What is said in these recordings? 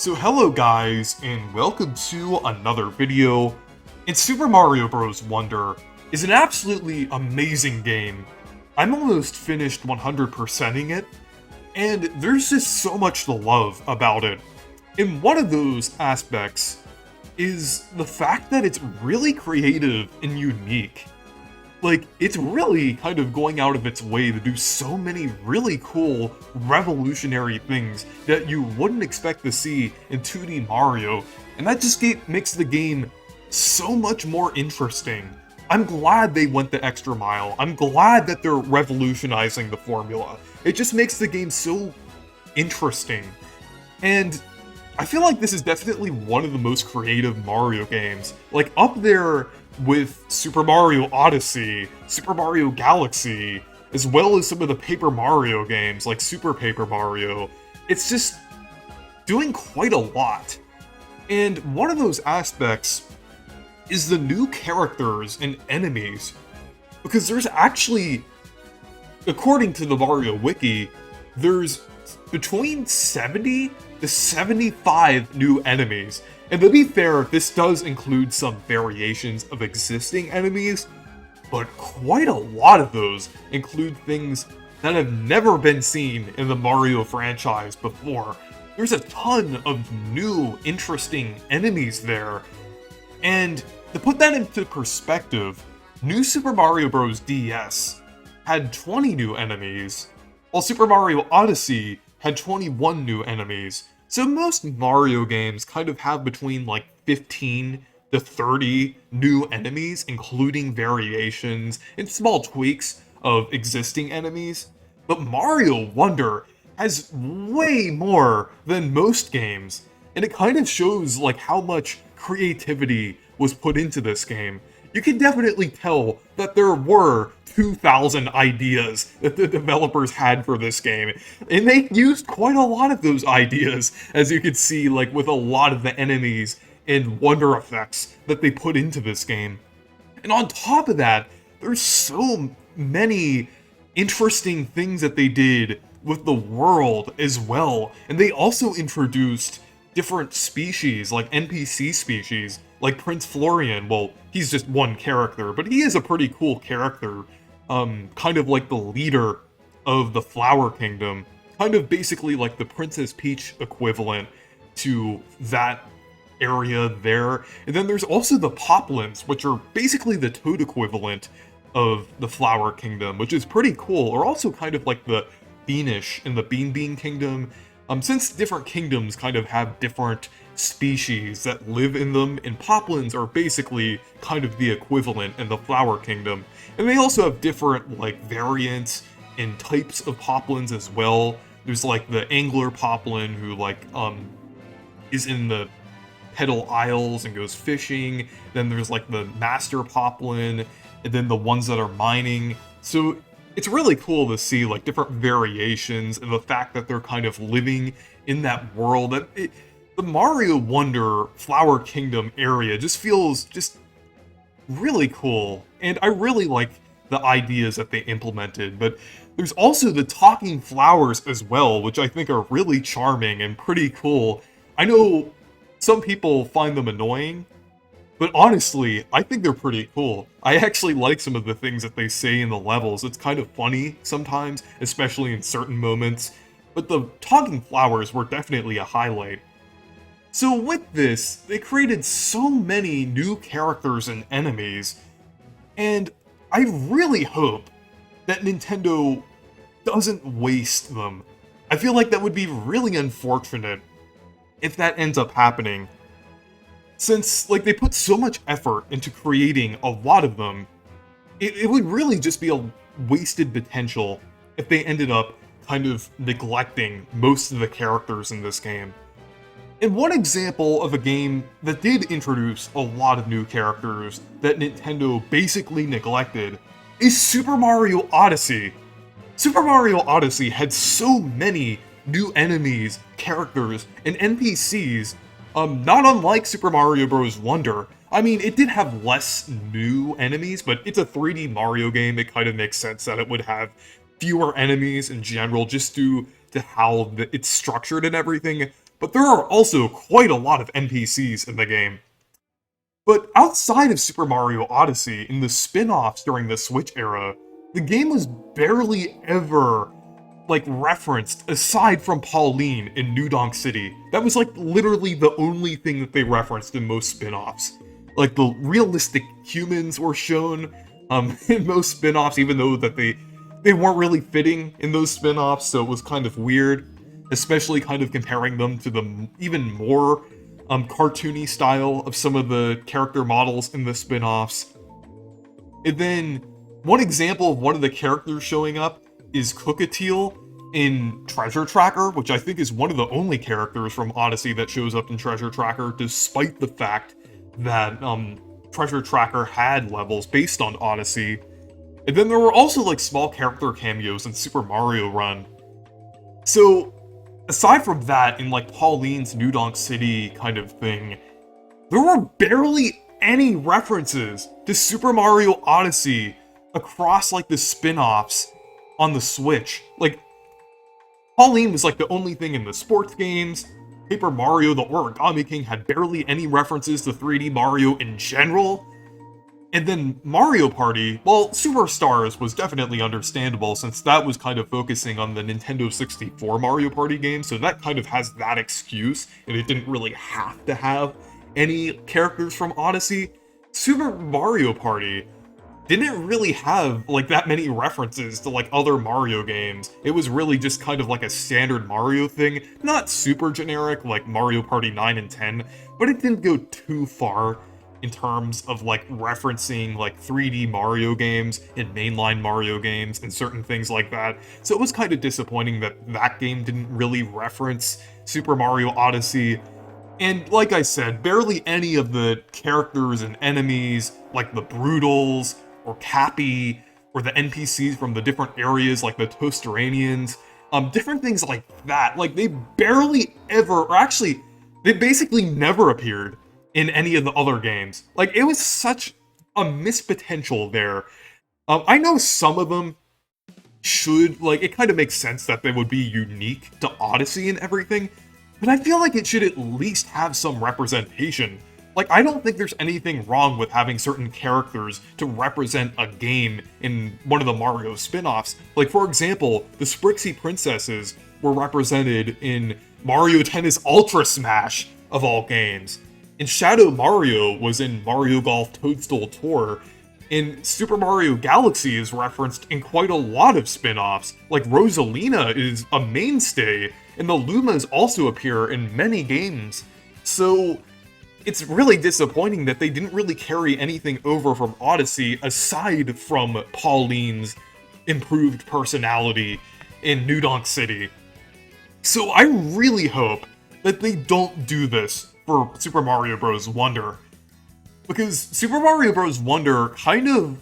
So hello guys, and welcome to another video. And Super Mario Bros. Wonder is an absolutely amazing game. I'm almost finished 100%ing it, and there's just so much to love about it. And one of those aspects is the fact that it's really creative and unique. Like, it's really kind of going out of its way to do so many really cool, revolutionary things that you wouldn't expect to see in 2D Mario, and that just makes the game so much more interesting. I'm glad they went the extra mile. I'm glad that they're revolutionizing the formula. It just makes the game so interesting. And I feel like this is definitely one of the most creative Mario games. Like, up there with Super Mario Odyssey, Super Mario Galaxy, as well as some of the Paper Mario games like Super Paper Mario. It's just doing quite a lot. And one of those aspects is the new characters and enemies. Because there's actually, according to the Mario Wiki, there's between 70 to 75 new enemies. And to be fair, this does include some variations of existing enemies, but quite a lot of those include things that have never been seen in the Mario franchise before. There's a ton of new, interesting enemies there. And to put that into perspective, New Super Mario Bros. DS had 20 new enemies, while Super Mario Odyssey had 21 new enemies. So most Mario games kind of have between like 15 to 30 new enemies, including variations and small tweaks of existing enemies. But Mario Wonder has way more than most games, and it kind of shows like how much creativity was put into this game. You can definitely tell that there were 2,000 ideas that the developers had for this game, and they used quite a lot of those ideas, as you can see, like with a lot of the enemies and wonder effects that they put into this game. And on top of that, there's so many interesting things that they did with the world as well, and they also introduced different species, like NPC species, like Prince Florian. Well, he's just one character, but he is a pretty cool character, kind of like the leader of the Flower Kingdom, kind of basically like the Princess Peach equivalent to that area there. And then there's also the Poplins, which are basically the Toad equivalent of the Flower Kingdom, which is pretty cool, or also kind of like the Beanish in the Bean Bean Kingdom. Since different kingdoms kind of have different species that live in them, and Poplins are basically kind of the equivalent in the Flower Kingdom. And they also have different, like, variants and types of Poplins as well. There's, like, the Angler Poplin, who, like, is in the Petal Isles and goes fishing. Then there's, like, the Master Poplin, and then the ones that are mining. So it's really cool to see like different variations and the fact that they're kind of living in that world. The Mario Wonder Flower Kingdom area just feels just really cool, and I really like the ideas that they implemented. But there's also the talking flowers as well, which I think are really charming and pretty cool. I know some people find them annoying, but honestly, I think they're pretty cool. I actually like some of the things that they say in the levels. It's kind of funny sometimes, especially in certain moments. But the talking flowers were definitely a highlight. So with this, they created so many new characters and enemies, and I really hope that Nintendo doesn't waste them. I feel like that would be really unfortunate if that ends up happening, since, like, they put so much effort into creating a lot of them. It would really just be a wasted potential if they ended up kind of neglecting most of the characters in this game. And one example of a game that did introduce a lot of new characters that Nintendo basically neglected is Super Mario Odyssey. Super Mario Odyssey had so many new enemies, characters, and NPCs, not unlike Super Mario Bros. Wonder. I mean, it did have less new enemies, but it's a 3D Mario game. It kind of makes sense that it would have fewer enemies in general, just due to how it's structured and everything. but there are also quite a lot of NPCs in the game. But outside of Super Mario Odyssey, in the spin-offs during the Switch era, the game was barely ever, like, referenced, aside from Pauline in New Donk City. That was, like, literally the only thing that they referenced in most spin-offs. Like, the realistic humans were shown, in most spin-offs, even though that they weren't really fitting in those spin-offs, so it was kind of weird, especially kind of comparing them to the even more cartoony style of some of the character models in the spin-offs. And then, one example of one of the characters showing up is Cookatiel in Treasure Tracker, which I think is one of the only characters from Odyssey that shows up in Treasure Tracker, despite the fact that Treasure Tracker had levels based on Odyssey. And then there were also like small character cameos in Super Mario Run. So, aside from that, in like Pauline's New Donk City kind of thing, there were barely any references to Super Mario Odyssey across like the spin-offs on the Switch. Like, Pauline was like the only thing in the sports games. Paper Mario the Origami King had barely any references to 3D Mario in general. And then Mario Party, well, Superstars was definitely understandable since that was kind of focusing on the Nintendo 64 Mario Party game, so that kind of has that excuse, and it didn't really have to have any characters from Odyssey. Super Mario Party didn't really have like that many references to like other Mario games. It was really just kind of like a standard Mario thing, not super generic like Mario Party 9 and 10, but it didn't go too far in terms of like referencing like 3D Mario games and mainline Mario games and certain things like that. So it was kind of disappointing that that game didn't really reference Super Mario Odyssey. And like I said, barely any of the characters and enemies, like the Broodals, or Cappy, or the NPCs from the different areas, like the Toasteranians, different things like that. Like, they barely ever, or actually, they basically never appeared in any of the other games. Like, it was such a missed potential there. I know some of them should, like, it kind of makes sense that they would be unique to Odyssey and everything, but I feel like it should at least have some representation. Like, I don't think there's anything wrong with having certain characters to represent a game in one of the Mario spin-offs. Like, for example, the Sprixie Princesses were represented in Mario Tennis Ultra Smash, of all games. And Shadow Mario was in Mario Golf Toadstool Tour, and Super Mario Galaxy is referenced in quite a lot of spin-offs. Like, Rosalina is a mainstay, and the Lumas also appear in many games. So, it's really disappointing that they didn't really carry anything over from Odyssey aside from Pauline's improved personality in New Donk City. So I really hope that they don't do this for Super Mario Bros. Wonder, because Super Mario Bros. Wonder kind of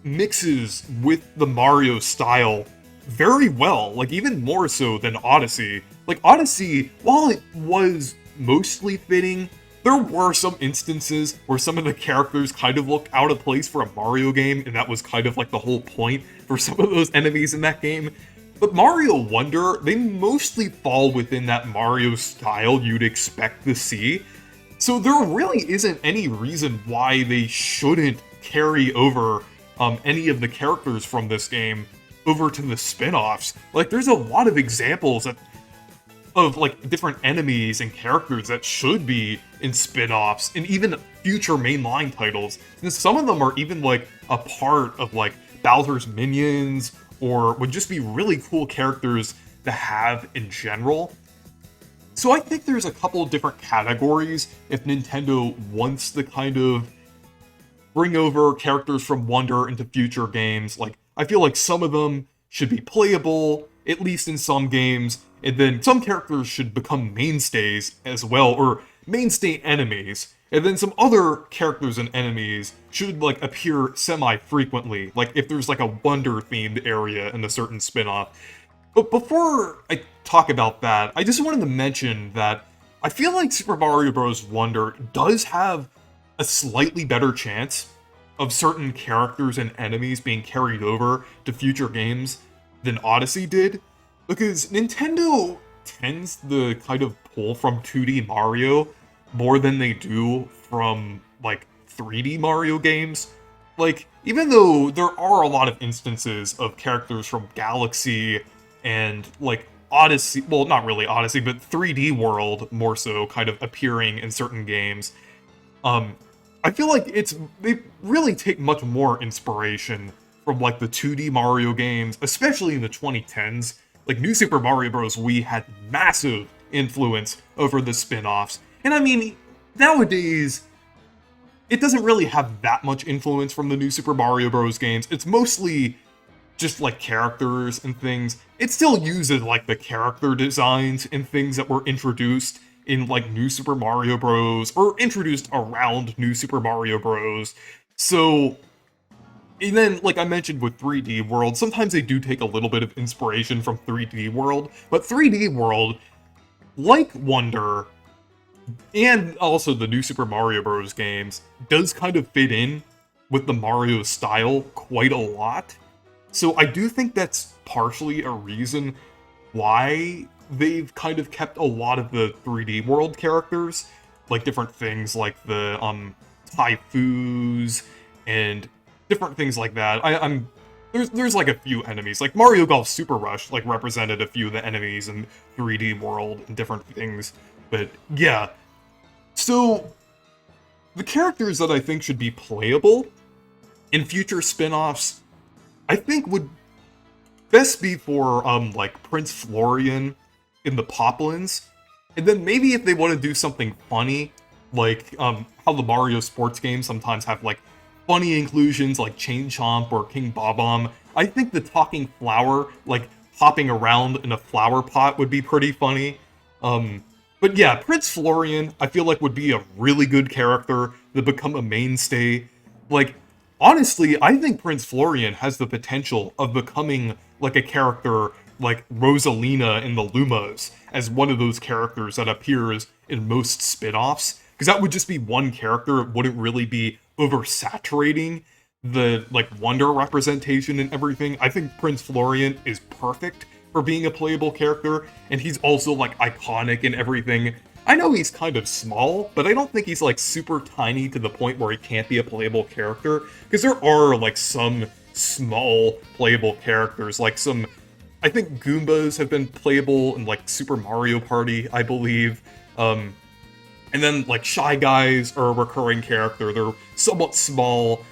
mixes with the Mario style very well, like even more so than Odyssey. Like Odyssey, while it was mostly fitting, there were some instances where some of the characters kind of looked out of place for a Mario game, and that was kind of like the whole point for some of those enemies in that game. But Mario Wonder, they mostly fall within that Mario style you'd expect to see. So there really isn't any reason why they shouldn't carry over any of the characters from this game over to the spin-offs. Like, there's a lot of examples of like different enemies and characters that should be in spin-offs and even future mainline titles. And some of them are even like a part of like Bowser's Minions, or would just be really cool characters to have in general. So I think there's a couple of different categories if Nintendo wants to kind of bring over characters from Wonder into future games. Like, I feel like some of them should be playable, at least in some games, and then some characters should become mainstays as well, or mainstay enemies. And then some other characters and enemies should, like, appear semi-frequently, like if there's, like, a Wonder-themed area in a certain spin-off. But before I talk about that, I just wanted to mention that I feel like Super Mario Bros. Wonder does have a slightly better chance of certain characters and enemies being carried over to future games than Odyssey did, because Nintendo tends to kind of pull from 2D Mario more than they do from, like, 3D Mario games. Like, even though there are a lot of instances of characters from Galaxy and, like, Odyssey, well, not really Odyssey, but 3D World more so kind of appearing in certain games, I feel like they really take much more inspiration from, like, the 2D Mario games, especially in the 2010s. Like, New Super Mario Bros. Wii had massive influence over the spin-offs. And I mean, nowadays, it doesn't really have that much influence from the New Super Mario Bros. Games. It's mostly just, like, characters and things. It still uses, like, the character designs and things that were introduced in, like, New Super Mario Bros. Or introduced around New Super Mario Bros. So, and then, like I mentioned with 3D World, sometimes they do take a little bit of inspiration from 3D World, but 3D World, like Wonder, and also the New Super Mario Bros. Games, does kind of fit in with the Mario style quite a lot. So I do think that's partially a reason why they've kind of kept a lot of the 3D World characters, like different things like the Typhoos and different things like that. There's like a few enemies, like Mario Golf Super Rush, like represented a few of the enemies in 3D World and different things. But yeah, so the characters that I think should be playable in future spin-offs, I think would best be for like Prince Florian in the Poplins, and then maybe if they want to do something funny, like how the Mario sports games sometimes have like funny inclusions like Chain Chomp or King Bob-omb, I think the talking flower, like hopping around in a flower pot, would be pretty funny. But yeah, Prince Florian, I feel like would be a really good character to become a mainstay. Like, honestly, I think Prince Florian has the potential of becoming like a character like Rosalina in the Lumas, as one of those characters that appears in most spin-offs. Because that would just be one character, it wouldn't really be oversaturating the like Wonder representation and everything. I think Prince Florian is perfect for being a playable character, and he's also like iconic and everything. I know he's kind of small, but I don't think he's like super tiny to the point where he can't be a playable character, because there are like some small playable characters, like some, I think Goombas have been playable in like Super Mario Party, I believe. And then like Shy Guys are a recurring character, they're somewhat small.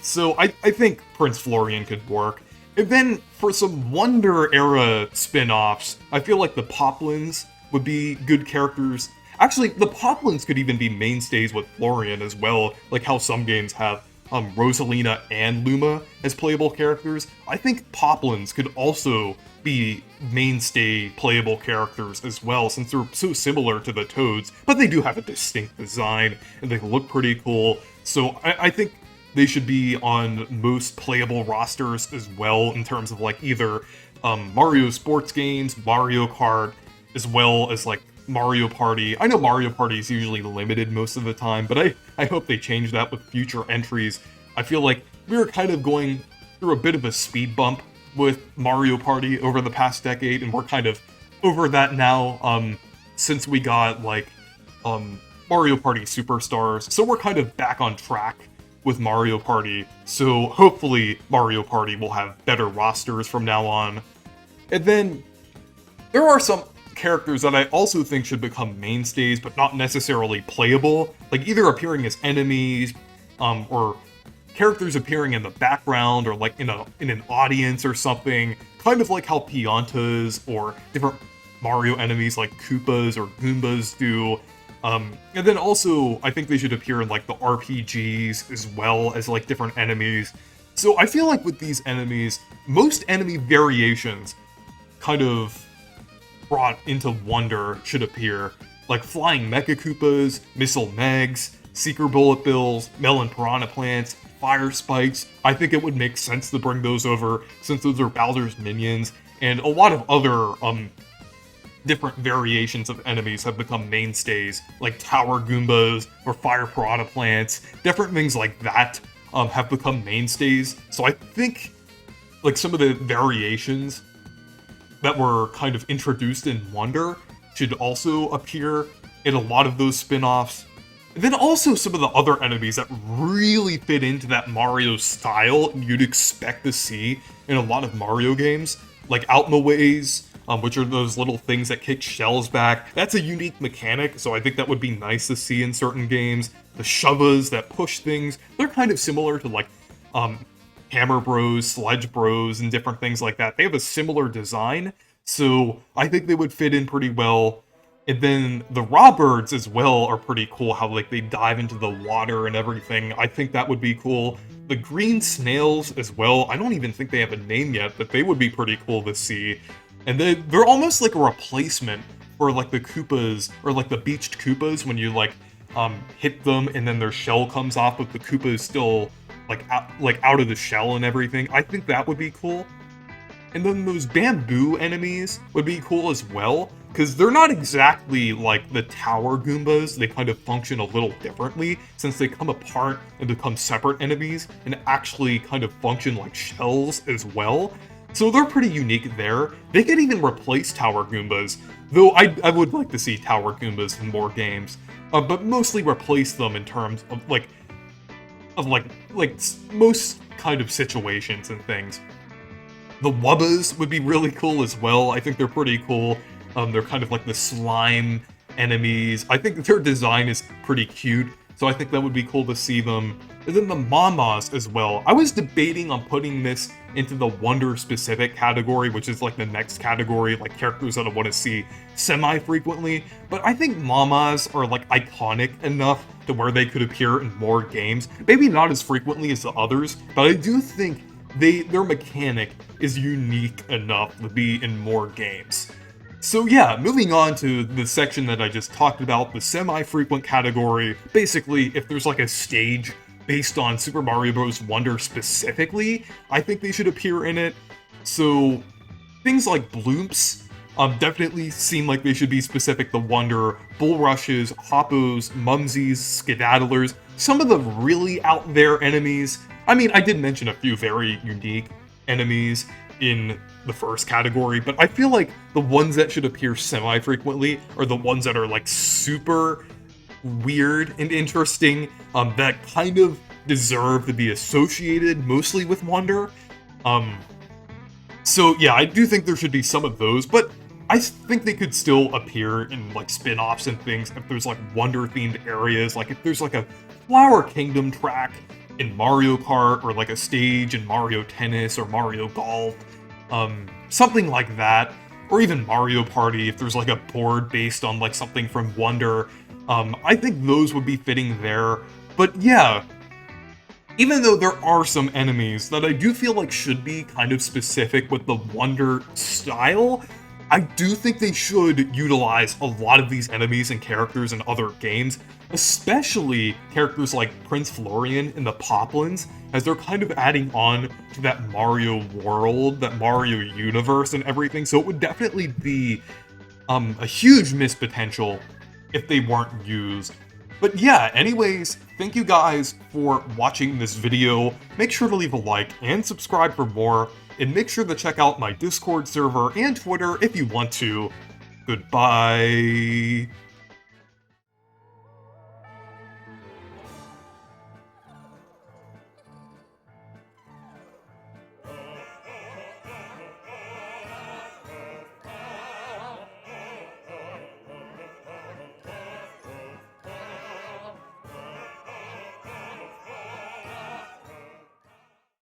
So I think Prince Florian could work. And then for some Wonder era spin-offs, I feel like the Poplins would be good characters. Actually, the Poplins could even be mainstays with Florian as well, like how some games have Rosalina and Luma as playable characters. I think Poplins could also be mainstay playable characters as well, since they're so similar to the Toads, but they do have a distinct design, and they look pretty cool. So I think they should be on most playable rosters as well, in terms of like either Mario sports games, Mario Kart, as well as like Mario Party. I know Mario Party is usually limited most of the time, but I hope they change that with future entries. I feel like we were kind of going through a bit of a speed bump with Mario Party over the past decade, and we're kind of over that now, since we got like Mario Party Superstars. So we're kind of back on track with Mario Party, so hopefully Mario Party will have better rosters from now on. And then there are some characters that I also think should become mainstays, but not necessarily playable, like either appearing as enemies, or characters appearing in the background, or like in an audience or something, kind of like how Piantas or different Mario enemies like Koopas or Goombas do. And then also, I think they should appear in like the RPGs as well as like different enemies. So I feel like with these enemies, most enemy variations kind of brought into Wonder should appear, like Flying Mecha Koopas, Missile Megs, Seeker Bullet Bills, Melon Piranha Plants, Fire Spikes. I think it would make sense to bring those over, since those are Bowser's minions, and a lot of other different variations of enemies have become mainstays, like Tower Goombas or Fire Piranha Plants. Different things like that have become mainstays. So I think like some of the variations that were kind of introduced in Wonder should also appear in a lot of those spin-offs. And then also some of the other enemies that really fit into that Mario style you'd expect to see in a lot of Mario games, like Outmaways, which are those little things that kick shells back. That's a unique mechanic, so I think that would be nice to see in certain games. The Shovas that push things, they're kind of similar to like Hammer Bros, Sledge Bros, and different things like that. They have a similar design, so I think they would fit in pretty well. And then the Rawbirds as well are pretty cool, how like they dive into the water and everything. I think that would be cool. The Green Snails as well, I don't even think they have a name yet, but they would be pretty cool to see. And they're almost like a replacement for like the Koopas, or like the beached Koopas, when you like hit them and then their shell comes off, but the Koopa is still like out of the shell and everything. I think that would be cool. And then those bamboo enemies would be cool as well, because they're not exactly like the tower Goombas. They kind of function a little differently, since they come apart and become separate enemies, and actually kind of function like shells as well. So they're pretty unique there. They could even replace tower Goombas, though I would like to see tower Goombas in more games, but mostly replace them in terms of like most kind of situations and things. The Wubbas would be really cool as well. I think they're pretty cool. They're kind of like the slime enemies. I think their design is pretty cute, so I think that would be cool to see them. And then the Mamas as well. I was debating on putting this into the Wonder-specific category, which is like the next category, like characters that I want to see semi-frequently, but I think Mamas are like iconic enough to where they could appear in more games. Maybe not as frequently as the others, but I do think their mechanic is unique enough to be in more games. So yeah, moving on to the section that I just talked about, the semi-frequent category. Basically, if there's like a stage based on Super Mario Bros. Wonder specifically, I think they should appear in it. So things like Bloomps definitely seem like they should be specific to Wonder. Bulrushes, Hoppos, Mumsies, Skedaddlers, some of the really out there enemies. I mean, I did mention a few very unique enemies in the first category, but I feel like the ones that should appear semi-frequently are the ones that are like super weird and interesting, that kind of deserve to be associated mostly with Wonder. So yeah, I do think there should be some of those, but I think they could still appear in like spin-offs and things if there's like Wonder-themed areas, like if there's like a Flower Kingdom track in Mario Kart, or like a stage in Mario Tennis or Mario Golf, something like that, or even Mario Party if there's like a board based on like something from Wonder. I think those would be fitting there. But yeah, even though there are some enemies that I do feel like should be kind of specific with the Wonder style, I do think they should utilize a lot of these enemies and characters in other games, especially characters like Prince Florian in the Poplins, as they're kind of adding on to that Mario world, that Mario universe and everything, so it would definitely be a huge missed potential if they weren't used. But yeah, anyways, thank you guys for watching this video. Make sure to leave a like and subscribe for more, and make sure to check out my Discord server and Twitter if you want to. Goodbye.